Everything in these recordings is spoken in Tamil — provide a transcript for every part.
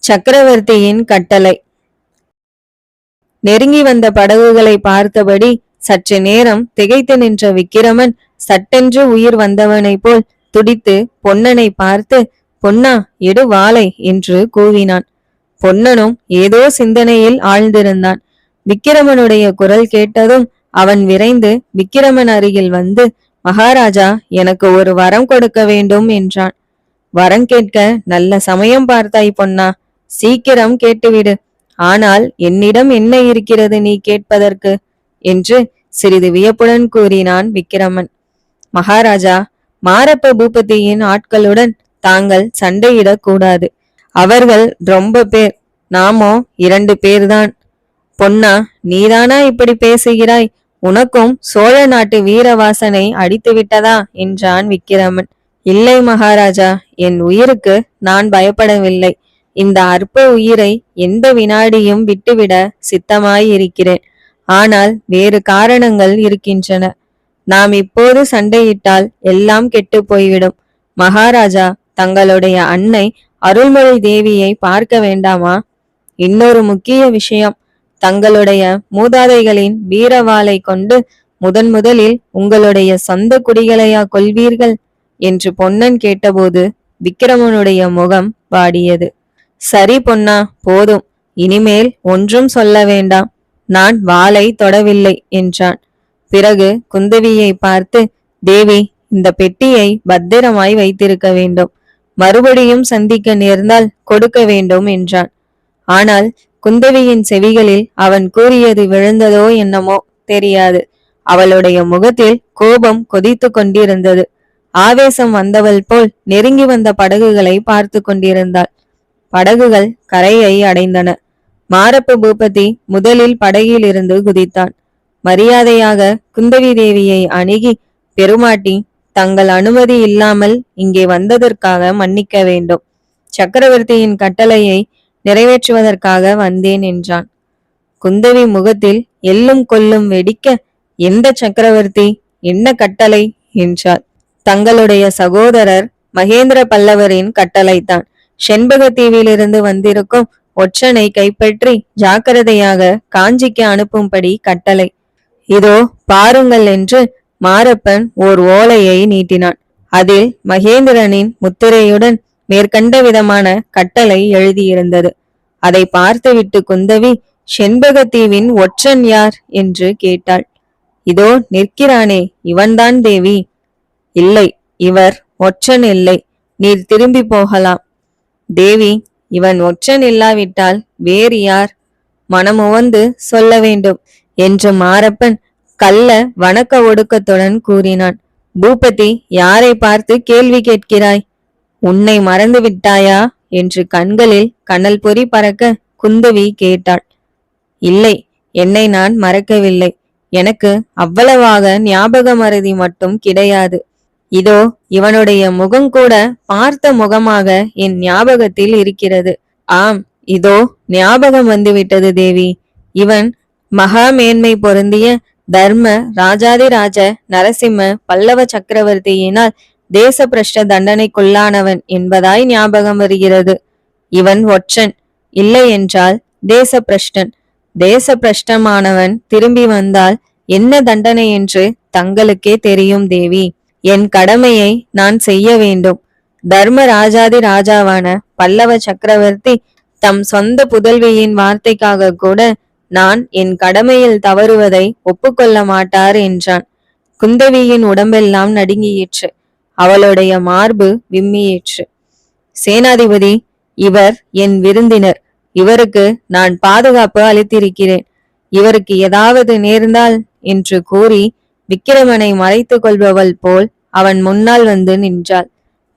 சக்கரவர்த்தியின் கட்டளை. நெருங்கி வந்த படகுகளை பார்த்தபடி சற்று நேரம் திகைத்து நின்ற விக்கிரமன் சட்டென்று உயிர் வந்தவனைப் போல் துடித்து பொன்னனை பார்த்து, பொன்னா, எடு வாளை என்று கூவினான். பொன்னனும் ஏதோ சிந்தனையில் ஆழ்ந்திருந்தான். விக்கிரமனுடைய குரல் கேட்டதும் அவன் விரைந்து விக்கிரமன் அருகில் வந்து, மகாராஜா, எனக்கு ஒரு வரம் கொடுக்க வேண்டும் என்றான். வரம் கேட்க நல்ல சமயம் பார்த்தாய் பொன்னா, சீக்கிரம் கேட்டுவிடு. ஆனால் என்னிடம் என்ன இருக்கிறது நீ கேட்பதற்கு என்று சிறிது வியப்புடன் கூறினான் விக்கிரமன். மகாராஜா, மாரப்ப பூபதியின் ஆட்களுடன் தாங்கள் சண்டையிடக் கூடாது. அவர்கள் ரொம்ப பேர், நாமோ 2 பேர்தான். பொன்னா, நீதானா இப்படி பேசுகிறாய்? உனக்கும் சோழ நாட்டு வீரவாசனை அடித்து விட்டதா என்றான் விக்கிரமன். இல்லை மகாராஜா, என் உயிருக்கு நான் பயப்படவில்லை. இந்த அற்ப உயிரை எந்த வினாடியும் விட்டுவிட சித்தமாயிருக்கிறேன். ஆனால் வேறு காரணங்கள் இருக்கின்றன. நாம் இப்போது சண்டையிட்டால் எல்லாம் கெட்டு போய்விடும். மகாராஜா, தங்களுடைய அன்னை அருள்மொழி தேவியை பார்க்க வேண்டாமா? இன்னொரு முக்கிய விஷயம், தங்களுடைய மூதாதைகளின் வீரவாளை கொண்டு முதலில் உங்களுடைய சொந்த குடிகளையா கொள்வீர்கள் என்று பொன்னன் கேட்டபோது விக்கிரமனுடைய முகம் வாடியது. சரி பொன்னா, போதும், இனிமேல் ஒன்றும் சொல்ல வேண்டாம். நான் வாளை தொடவில்லை என்றான். பிறகு குந்தவியை பார்த்து, தேவி, இந்த பெட்டியை பத்திரமாய் வைத்திருக்க வேண்டும். மறுபடியும் சந்திக்க நேர்ந்தால் கொடுக்க வேண்டும் என்றான். ஆனால் குந்தவியின் செவிகளில் அவன் கூறியது விழுந்ததோ என்னமோ தெரியாது. அவளுடைய முகத்தில் கோபம் கொதித்து கொண்டிருந்தது. ஆவேசம் வந்தவள் போல் நெருங்கி வந்த படகுகளை பார்த்து கொண்டிருந்தாள். படகுகள் கரையை அடைந்தன. மாரப்ப பூபதி முதலில் படகில் இருந்து குதித்தான். மரியாதையாக குந்தவி தேவியை அணுகி, பெருமாட்டி, தங்கள் அனுமதி இல்லாமல் இங்கே வந்ததற்காக மன்னிக்க வேண்டும். சக்கரவர்த்தியின் கட்டளையை நிறைவேற்றுவதற்காக வந்தேன் என்றான். குந்தவி முகத்தில் எள்ளும் கொல்லும் வெடிக்க, எந்த சக்கரவர்த்தி, என்ன கட்டளை என்றாள். தங்களுடைய சகோதரர் மகேந்திர பல்லவரின் கட்டளைத்தான். செண்பகத்தீவிலிருந்து வந்திருக்கும் ஒற்றனை கைப்பற்றி ஜாக்கிரதையாக காஞ்சிக்கு அனுப்பும்படி கட்டளை. இதோ பாருங்கள் என்று மாரப்பன் ஓர் ஓலையை நீட்டினான். அதில் மகேந்திரனின் முத்திரையுடன் மேற்கண்ட விதமான கட்டளை எழுதியிருந்தது. அதை பார்த்துவிட்டு குந்தவி, செண்பகத்தீவின் ஒற்றன் யார் என்று கேட்டாள். இதோ நிற்கிறானே, இவன்தான் தேவி. இல்லை, இவர் ஒற்றன் இல்லை. நீர் திரும்பி போகலாம். தேவி, இவன் ஒற்றன் இல்லாவிட்டால் வேறு யார்? மனமுவந்து சொல்ல வேண்டும் என்று மாரப்பன் கள்ள வணக்க ஒடுக்கத்துடன் கூறினான். பூபதி, யாரை பார்த்து கேள்வி கேட்கிறாய்? உன்னை மறந்து விட்டாயா என்று கண்களில் கனல் பொறி பறக்க குந்தவி கேட்டாள். இல்லை, என்னை நான் மறக்கவில்லை. எனக்கு அவ்வளவாக ஞாபக மறதி மட்டும் கிடையாது. இதோ இவனுடைய முகங்கூட பார்த்த முகமாக என் ஞாபகத்தில் இருக்கிறது. ஆம், இதோ ஞாபகம் வந்துவிட்டது தேவி. இவன் மகா மேன்மை பொருந்திய தர்ம ராஜாதிராஜ நரசிம்ம பல்லவ சக்கரவர்த்தியினால் தேச பிரஷ்ட தண்டனைக்குள்ளானவன் என்பதாய் ஞாபகம் வருகிறது. இவன் ஒற்றன், இல்லை என்றால் தேச பிரஷ்டன். தேச பிரஷ்டமானவன் திரும்பி வந்தால் என்ன தண்டனை என்று தங்களுக்கே தெரியும் தேவி. என் கடமையை நான் செய்ய வேண்டும். தர்ம ராஜாதி ராஜாவான பல்லவ சக்கரவர்த்தி தம் சொந்த புதல்வியின் வார்த்தைக்காக கூட நான் என் கடமையில் தவறுவதை ஒப்புக்கொள்ள மாட்டார் என்றான். குந்தவியின் உடம்பெல்லாம் நடுங்கியிற்று. அவளுடைய மார்பு விம்மியிற்று. சேனாதிபதி, இவர் என் விருந்தினர். இவருக்கு நான் பாதுகாப்பு அளித்திருக்கிறேன். இவருக்கு ஏதாவது நேர்ந்தால் என்று கூறி விக்கிரமனை மறைத்து கொள்பவள் போல் அவன் முன்னால் வந்து நின்றாள்.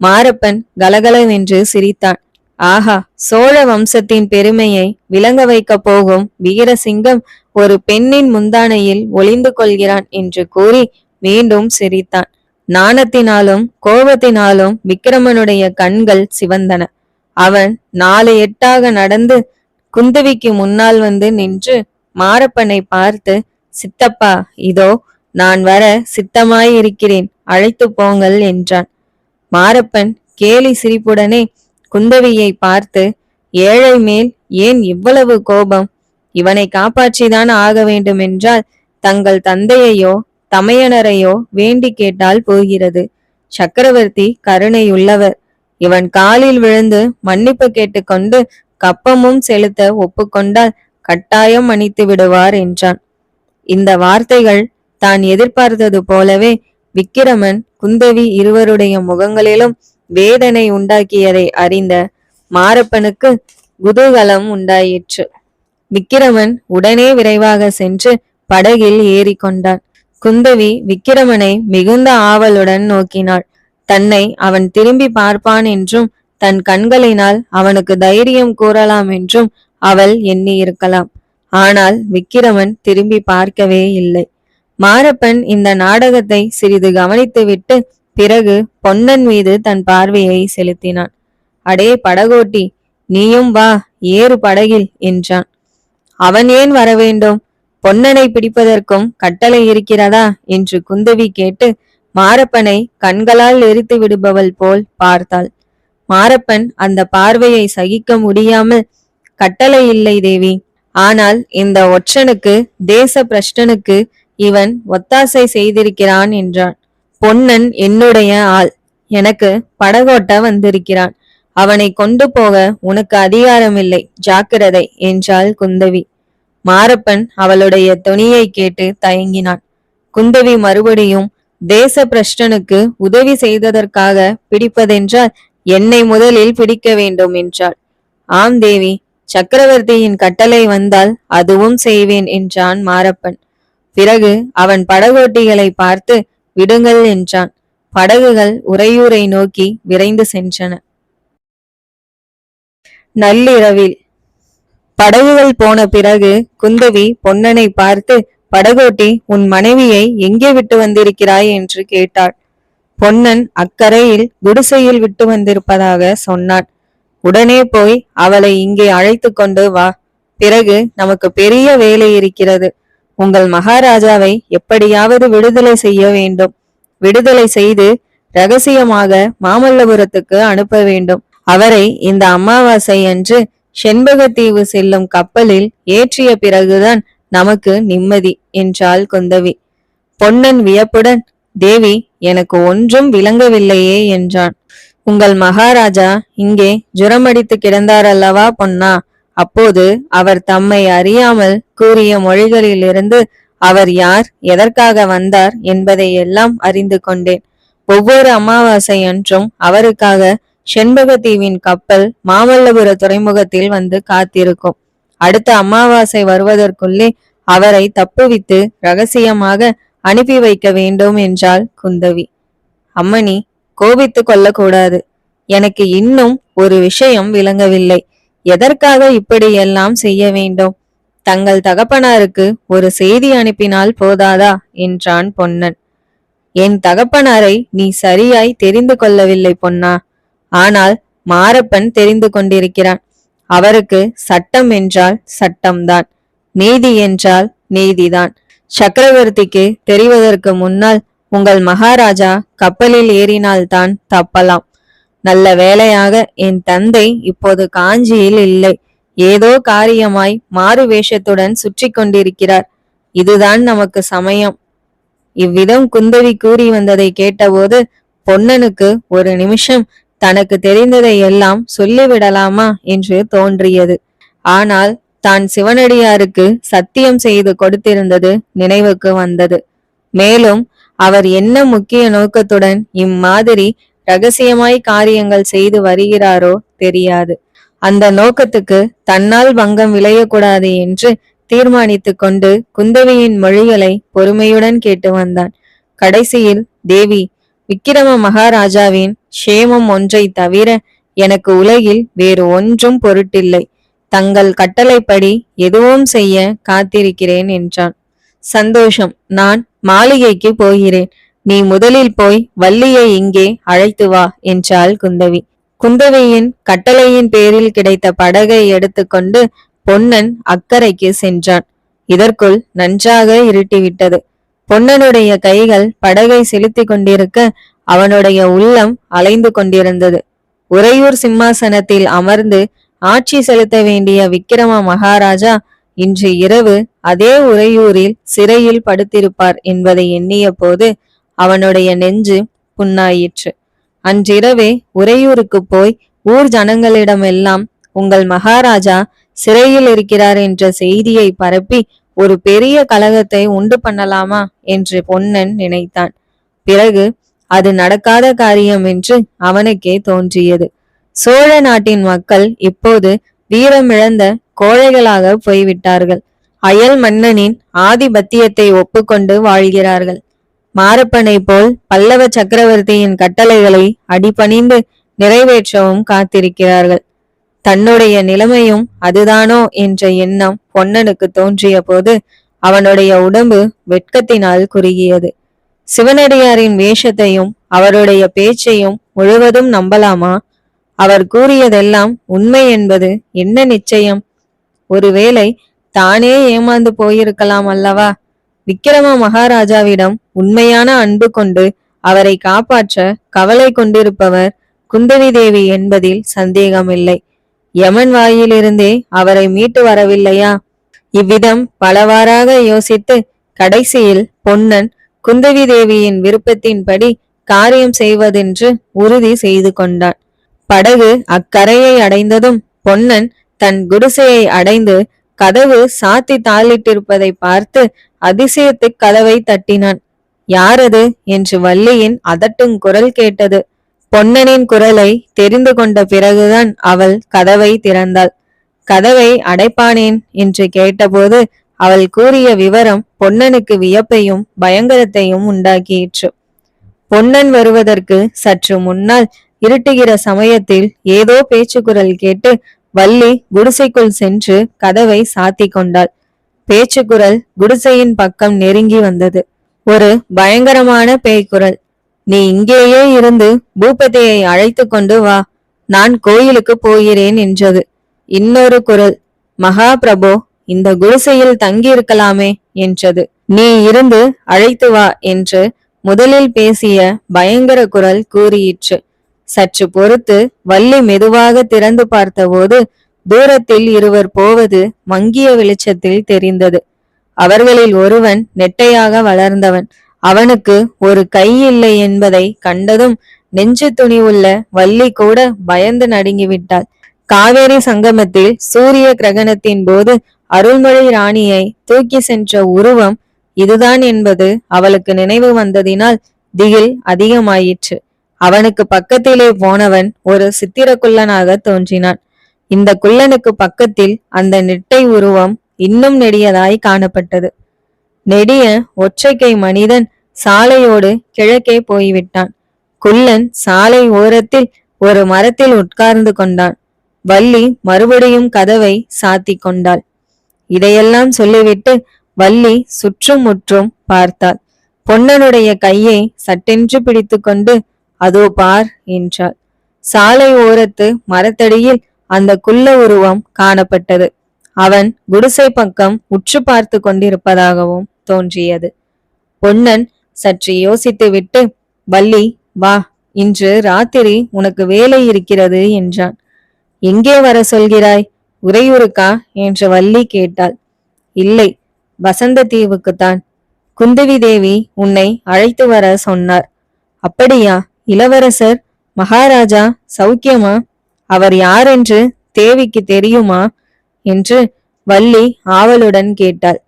மாரப்பன் கலகலவென்று சிரித்தான். ஆஹா, சோழ வம்சத்தின் பெருமையை விளங்க வைக்க போகும் வீரசிங்கம் ஒரு பெண்ணின் முந்தானையில் ஒளிந்து கொள்கிறான் என்று கூறி மீண்டும் சிரித்தான். நாணத்தினாலும் கோபத்தினாலும் விக்கிரமனுடைய கண்கள் சிவந்தன. அவன் 4 எட்டாக நடந்து குந்தவிக்கு முன்னால் வந்து நின்று மாரப்பனை பார்த்து, சித்தப்பா, இதோ நான் வர சித்தமாயிருக்கிறேன், அழைத்து போங்கள் என்றான். மாரப்பன் கேலி சிரிப்புடனே குந்தவியை பார்த்து, ஏழை மேல் ஏன் இவ்வளவு கோபம்? இவனை காப்பாற்றிதான் ஆக வேண்டுமென்றால் தங்கள் தந்தையையோ தமையனரையோ வேண்டி கேட்டால் போகிறது. சக்கரவர்த்தி கருணையுள்ளவர். இவன் காலில் விழுந்து மன்னிப்பு கேட்டுக்கொண்டு கப்பமும் செலுத்த ஒப்புக்கொண்டால் கட்டாயம் மன்னித்து விடுவார் என்றான். இந்த வார்த்தைகள் தான் எதிர்பார்த்தது போலவே விக்கிரமன் குந்தவி இருவருடைய முகங்களிலும் வேதனை உண்டாக்கியதை அறிந்த மாரப்பனுக்கு குதூகலம் உண்டாயிற்று. விக்கிரமன் உடனே விரைவாக சென்று படகில் ஏறிக்கொண்டான். குந்தவி விக்கிரமனை மிகுந்த ஆவலுடன் நோக்கினாள். தன்னை அவன் திரும்பி பார்ப்பான் என்றும் தன் கண்களினால் அவனுக்கு தைரியம் கூறலாம் என்றும் அவள் எண்ணி இருக்கலாம். ஆனால் விக்கிரமன் திரும்பி பார்க்கவே இல்லை. மாரப்பன் இந்த நாடகத்தை சிறிது கவனித்துவிட்டு பிறகு பொன்னன் மீது தன் பார்வையை செலுத்தினான். அடே படகோட்டி, நீயும் வா, ஏறு படகில் என்றான். அவன் ஏன் வரவேண்டும்? பொன்னனை பிடிப்பதற்கும் கட்டளை இருக்கிறதா என்று குந்தவி கேட்டு மாரப்பனை கண்களால் எரித்து விடுபவள் போல் பார்த்தாள். மாரப்பன் அந்த பார்வையை சகிக்க முடியாமல், கட்டளை இல்லை தேவி, ஆனால் இந்த ஒற்றனுக்கு தேச பிரஷ்டனுக்கு இவன் ஒத்தாசை செய்திருக்கிறான் என்றான். பொன்னன் என்னுடைய ஆள், எனக்கு படகோட்ட வந்திருக்கிறான். அவனை கொண்டு போக உனக்கு அதிகாரமில்லை, ஜாக்கிரதை என்றாள் குந்தவி. மாரப்பன் அவளுடைய துணியை கேட்டு தயங்கினான். குந்தவி மறுபடியும், தேச பிரஷ்டனுக்கு உதவி செய்ததற்காக பிடிப்பதென்றால் என்னை முதலில் பிடிக்க வேண்டும் என்றாள். ஆம் தேவி, சக்கரவர்த்தியின் கட்டளை வந்தால் அதுவும் செய்வேன் என்றான் மாரப்பன். பிறகு அவன் படகோட்டிகளை பார்த்து விடுங்கள் என்றான். படகுகள் உறையூரை நோக்கி விரைந்து சென்றன. நள்ளிரவில் படகுகள் போன பிறகு குந்தவி பொன்னனை பார்த்து, படகோட்டி, உன் மனைவியை எங்கே விட்டு வந்திருக்கிறாய் என்று கேட்டாள். பொன்னன் அக்கரையில் குடிசையில் விட்டு வந்திருப்பதாக சொன்னான். உடனே போய் அவளை இங்கே அழைத்து கொண்டு வா. பிறகு நமக்கு பெரிய வேலை இருக்கிறது. உங்கள் மகாராஜாவை எப்படியாவது விடுதலை செய்ய வேண்டும். விடுதலை செய்து ரகசியமாக மாமல்லபுரத்துக்கு அனுப்ப வேண்டும். அவரை இந்த அமாவாசை அன்று செண்பகத்தீவு செல்லும் கப்பலில் ஏற்றிய பிறகுதான் நமக்கு நிம்மதி என்றாள் குந்தவி. பொன்னன் வியப்புடன், தேவி, எனக்கு ஒன்றும் விளங்கவில்லையே என்றான். உங்கள் மகாராஜா இங்கே ஜுரமடித்து கிடந்தாரல்லவா பொன்னா? அப்போது அவர் தம்மை அறியாமல் கூறிய மொழிகளிலிருந்து அவர் யார், எதற்காக வந்தார் என்பதை எல்லாம் அறிந்து கொண்டேன். ஒவ்வொரு அமாவாசை அன்றும் அவருக்காக செண்பகத்தீவின் கப்பல் மாமல்லபுர துறைமுகத்தில் வந்து காத்திருக்கும். அடுத்த அமாவாசை வருவதற்குள்ளே அவரை தப்புவித்து ரகசியமாக அனுப்பி வைக்க வேண்டும் என்றாள் குந்தவி. அம்மணி, கோபித்து கொள்ளக்கூடாது. எனக்கு இன்னும் ஒரு விஷயம் விளங்கவில்லை. எதற்காக இப்படியெல்லாம் செய்ய வேண்டும்? தங்கள் தகப்பனாருக்கு ஒரு செய்தி அனுப்பினால் போதாதா என்றான் பொன்னன். என் தகப்பனாரை நீ சரியாய் தெரிந்து கொள்ளவில்லை பொன்னா. ஆனால் மாரப்பன் தெரிந்து கொண்டிருக்கிறான். அவருக்கு சட்டம் என்றால் சட்டம்தான், நீதி என்றால் நீதிதான். சக்கரவர்த்திக்கு தெரிவதற்கு முன்னால் உங்கள் மகாராஜா கப்பலில் ஏறினால்தான் தப்பலாம். நல்ல வேளையாக என் தந்தை இப்போது காஞ்சியில் இல்லை. ஏதோ காரியமாய் மாறு வேஷத்துடன் சுற்றி கொண்டிருக்கிறார். இதுதான் நமக்கு சமயம். இவ்விதம் குந்தவி கூறி வந்ததை கேட்டபோது பொன்னனுக்கு ஒரு நிமிஷம் தனக்கு தெரிந்ததை எல்லாம் சொல்லிவிடலாமா என்று தோன்றியது. ஆனால் தான் சிவனடியாருக்கு சத்தியம் செய்து கொடுத்திருந்தது நினைவுக்கு வந்தது. மேலும் அவர் என்ன முக்கிய நோக்கத்துடன் இம்மாதிரி ரகசியமாய் காரியங்கள் செய்து வருகிறாரோ தெரியாது. அந்த நோக்கத்துக்கு தன்னால் பங்கம் விளையக்கூடாது என்று தீர்மானித்து கொண்டு குந்தவியின் மொழிகளை பொறுமையுடன் கேட்டு வந்தான். கடைசியில், தேவி, விக்கிரம மகாராஜாவின் சேமம் ஒன்றை தவிர எனக்கு உலகில் வேறு ஒன்றும் பொருட்டில்லை. தங்கள் கட்டளைப்படி எதுவும் செய்ய காத்திருக்கிறேன் என்றான். சந்தோஷம், நான் மாளிகைக்கு போகிறேன். நீ முதலில் போய் வள்ளியை இங்கே அழைத்து வா என்றாள் குந்தவி. குந்தவியின் கட்டளையின் பேரில் கிடைத்த படகை எடுத்துக்கொண்டு பொன்னன் அக்கறைக்கு சென்றான். இதற்குள் நன்றாக இருட்டிவிட்டது. பொன்னனுடைய கைகள் படகை செலுத்தி கொண்டிருக்க அவனுடைய உள்ளம் அலைந்து கொண்டிருந்தது. உறையூர் சிம்மாசனத்தில் அமர்ந்து ஆட்சி செலுத்த வேண்டிய விக்கிரம மகாராஜா இன்று இரவு அதே உறையூரில் சிறையில் படுத்திருப்பார் என்பதை எண்ணிய போது அவனுடைய நெஞ்சு புண்ணாயிற்று. அன்றிரவே உறையூருக்கு போய் ஊர் ஜனங்களிடமெல்லாம் உங்கள் மகாராஜா சிறையில் இருக்கிறார் என்ற செய்தியை பரப்பி ஒரு பெரிய கலகத்தை உண்டு பண்ணலாமா என்று பொன்னன் நினைத்தான். பிறகு அது நடக்காத காரியம் என்று அவனுக்கே தோன்றியது. சோழ நாட்டின் மக்கள் இப்போது வீரமிழந்த கோழைகளாக போய்விட்டார்கள். அயல் மன்னனின் ஆதிபத்தியத்தை ஒப்புக்கொண்டு வாழ்கிறார்கள். மாரப்பனை போல் பல்லவ சக்கரவர்த்தியின் கட்டளைகளை அடிபணிந்து நிறைவேற்றவும் காத்திருக்கிறார்கள். தன்னுடைய நிலைமையும் அதுதானோ என்ற எண்ணம் பொன்னனுக்கு தோன்றிய போது அவனுடைய உடம்பு வெட்கத்தினால் குறுகியது. சிவனடியாரின் வேஷத்தையும் அவருடைய பேச்சையும் முழுவதும் நம்பலாமா? அவர் கூறியதெல்லாம் உண்மை என்பது என்ன நிச்சயம்? ஒருவேளை தானே ஏமாந்து போயிருக்கலாம் அல்லவா? விக்கிரம மகாராஜாவிடம் உண்மையான அன்பு கொண்டு அவரை காப்பாற்ற கவலை கொண்டிருப்பவர் குந்தவி தேவி என்பதில் சந்தேகமில்லை. யமன் வாயிலிருந்தே அவரை மீட்டு வரவில்லையா? இவ்விதம் பலவாறாக யோசித்து கடைசியில் பொன்னன் குந்தவி தேவியின் விருப்பத்தின்படி காரியம் செய்வதென்று உறுதி செய்து கொண்டான். படகு அக்கரையை அடைந்ததும் பொன்னன் தன் குடிசையை அடைந்து கதவு சாத்தி தாளிட்டிருப்பதை பார்த்து அதிசயத்து கதவை தட்டினான். யாரது என்று வள்ளியின் அதட்டும் குரல் கேட்டது. பொன்னனின் குரலை தெரிந்து கொண்ட பிறகுதான் அவள் கதவை திறந்தாள். கதவை அடைப்பானேன் என்று கேட்டபோது அவள் கூறிய விவரம் பொன்னனுக்கு வியப்பையும் பயங்கரத்தையும் உண்டாக்கியிற்று. பொன்னன் வருவதற்கு சற்று முன்னால் இருட்டுகிற சமயத்தில் ஏதோ பேச்சுக்குரல் கேட்டு வள்ளி குடிசைக்குள் சென்று கதவை சாத்தி கொண்டாள். பேச்சுக்குரல் குடிசையின் பக்கம் நெருங்கி வந்தது. ஒரு பயங்கரமான பேய்க்குரல். நீ இங்கேயே இருந்து பூபதியை அழைத்து கொண்டு வா, நான் கோயிலுக்கு போகிறேன் என்றது. இன்னொரு குரல், மகாபிரபோ, இந்த குடிசையில் தங்கியிருக்கலாமே என்றது. நீ இருந்து அழைத்து வா என்று முதலில் பேசிய பயங்கர குரல் கூறியிற்று. சற்று பொறுத்து வள்ளி மெதுவாக திறந்து பார்த்தபோது தூரத்தில் இருவர் போவது மங்கிய வெளிச்சத்தில் தெரிந்தது. அவர்களில் ஒருவன் நெட்டையாக வளர்ந்தவன். அவனுக்கு ஒரு கை இல்லை என்பதை கண்டதும் நெஞ்சு துணிவுள்ள வள்ளி கூட பயந்து நடுங்கிவிட்டாள். காவேரி சங்கமத்தில் சூரிய கிரகணத்தின் போது அருள்மொழி ராணியை தூக்கி சென்ற உருவம் இதுதான் என்பது அவளுக்கு நினைவு வந்ததினால் திகில் அதிகமாயிற்று. அவனுக்கு பக்கத்திலே போனவன் ஒரு சித்திரக்குள்ளனாக தோன்றினான். இந்த குள்ளனுக்கு பக்கத்தில் அந்த நெட்டை உருவம் இன்னும் நெடியதாய் காணப்பட்டது. நெடிய ஒற்றைக்கை மனிதன் சாலையோடு கிழக்கே போய்விட்டான். குள்ளன் சாலை ஓரத்தில் ஒரு மரத்தில் உட்கார்ந்து கொண்டான். வள்ளி மறுபடியும் கதவை சாத்தி கொண்டாள். இதையெல்லாம் சொல்லிவிட்டு வள்ளி சுற்றும் முற்றும் பார்த்தாள். பொன்னனுடைய கையை சட்டென்று பிடித்து கொண்டு அதோ பார் என்றாள். சாலை ஓரத்து மரத்தடியில் அந்த குள்ள உருவம் காணப்பட்டது. அவன் குடிசை பக்கம் உற்று பார்த்து கொண்டிருப்பதாகவும் தோன்றியது. பொன்னன் சற்று யோசித்துவிட்டு, வள்ளி வா, இன்று ராத்திரி உனக்கு வேலை இருக்கிறது என்றான். எங்கே வர சொல்கிறாய்? உறையூருக்கா என்று வள்ளி கேட்டாள். இல்லை, வசந்த தீவுக்குத்தான். குந்தவி தேவி உன்னை அழைத்து வர சொன்னார். அப்படியா? இளவரசர் மகாராஜா சௌக்கியமா? அவர் யாரென்று தேவிக்கு தெரியுமா என்று வள்ளி ஆவலுடன் கேட்டாள்.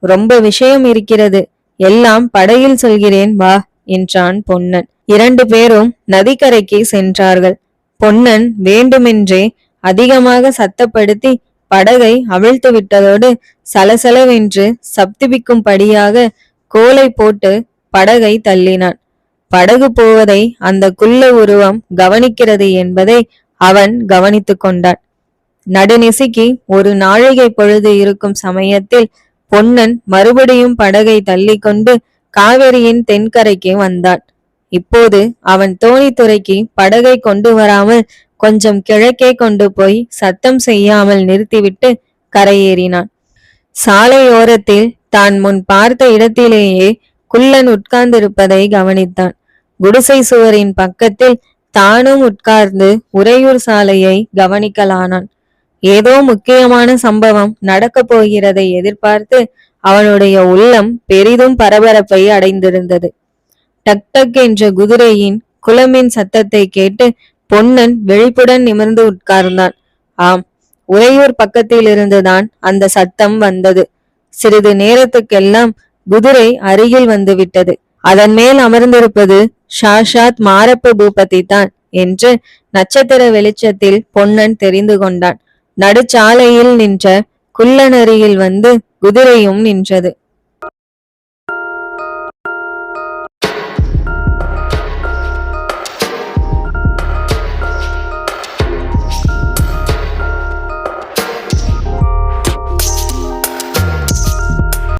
ரொம்ப விஷயம் இருக்கிறது, எல்லாம் படகில் சொல்கிறேன் வா என்றான் பொன்னன். 2 பேரும் நதிக்கரைக்கு சென்றார்கள். பொன்னன் வேண்டுமென்றே அதிகமாக சத்தப்படுத்தி படகை அவிழ்த்து விட்டதோடு சலசலவென்று சப்திபிக்கும்படியாக கோலை போட்டு படகை தள்ளினான். படகு போவதை அந்த குள்ள உருவம் கவனிக்கிறது என்பதை அவன் கவனித்து கொண்டான். நடுநிசிக்கு ஒரு நாழிகை பொழுது இருக்கும் சமயத்தில் பொன்னன் மறுபடியும் படகை தள்ளிக்கொண்டு காவேரியின் தென்கரைக்கு வந்தான். இப்போது அவன் தோணித்துறைக்கு படகை கொண்டு வராமல் கொஞ்சம் கிழக்கே கொண்டு போய் சத்தம் செய்யாமல் நிறுத்திவிட்டு கரையேறினான். சாலையோரத்தில் தான் முன் பார்த்த இடத்திலேயே குள்ளன் உட்கார்ந்திருப்பதை கவனித்தான். குடிசை சுவரின் பக்கத்தில் தானும் உட்கார்ந்து உறையூர் சாலையை கவனிக்கலானான். ஏதோ முக்கியமான சம்பவம் நடக்கப் போகிறதை எதிர்பார்த்து அவனுடைய உள்ளம் பெரிதும் பரபரப்பை அடைந்திருந்தது. டக் டக் என்ற குதிரையின் குளம்பின் சத்தத்தை கேட்டு பொன்னன் விழிப்புடன் நிமிர்ந்து உட்கார்ந்தான். ஆம், உறையூர் பக்கத்தில் இருந்துதான் அந்த சத்தம் வந்தது. சிறிது நேரத்துக்கெல்லாம் குதிரை அருகில் வந்து விட்டது. அதன் மேல் அமர்ந்திருப்பது சாஷாத் மாரப்ப பூபதி தான் என்று நட்சத்திர வெளிச்சத்தில் பொன்னன் தெரிந்து கொண்டான். நடுச்சாலையில் நின்ற குள்ளனருகில் வந்து குதிரையும் நின்றது.